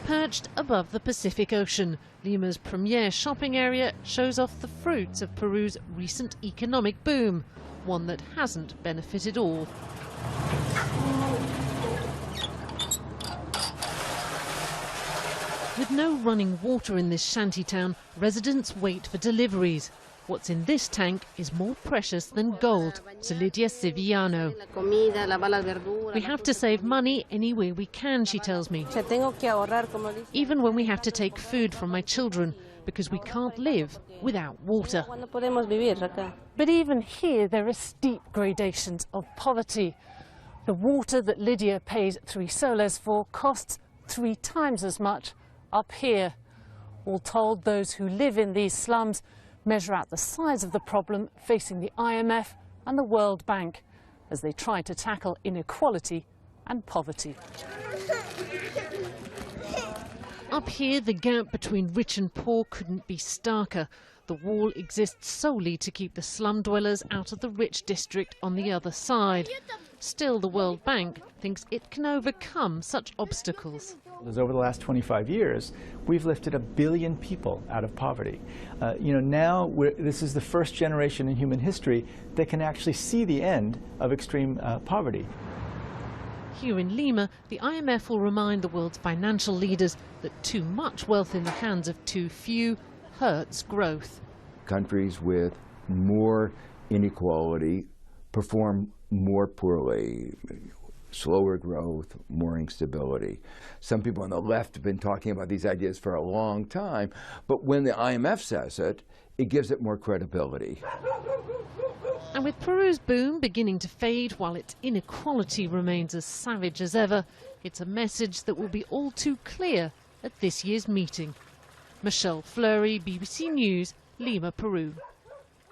Perched above the Pacific Ocean, Lima's premier shopping area shows off the fruits of Peru's recent economic boom, one that hasn't benefited all. With no running water in this shantytown, residents wait for deliveries. What's in this tank is more precious than gold, to Lydia Sevillano. We have to save money any way we can, she tells me. Even when we have to take food from my children, because we can't live without water. But even here there are steep gradations of poverty. The water that Lydia pays 3 soles for costs 3 times as much up here. All told, those who live in these slums measure out the size of the problem facing the IMF and the World Bank as they try to tackle inequality and poverty. Up here, the gap between rich and poor couldn't be starker. The wall exists solely to keep the slum dwellers out of the rich district on the other side. Still, the World Bank thinks it can overcome such obstacles. Over the last 25 years, we've lifted 1 billion people out of poverty. Now this is the first generation in human history that can actually see the end of extreme poverty. Here in Lima, the IMF will remind the world's financial leaders that too much wealth in the hands of too few hurts growth. Countries with more inequality perform more poorly. Slower growth, more instability. Some people on the left have been talking about these ideas for a long time, but when the IMF says it, it gives it more credibility. And with Peru's boom beginning to fade while its inequality remains as savage as ever, it's a message that will be all too clear at this year's meeting. Michelle Fleury, BBC News, Lima, Peru.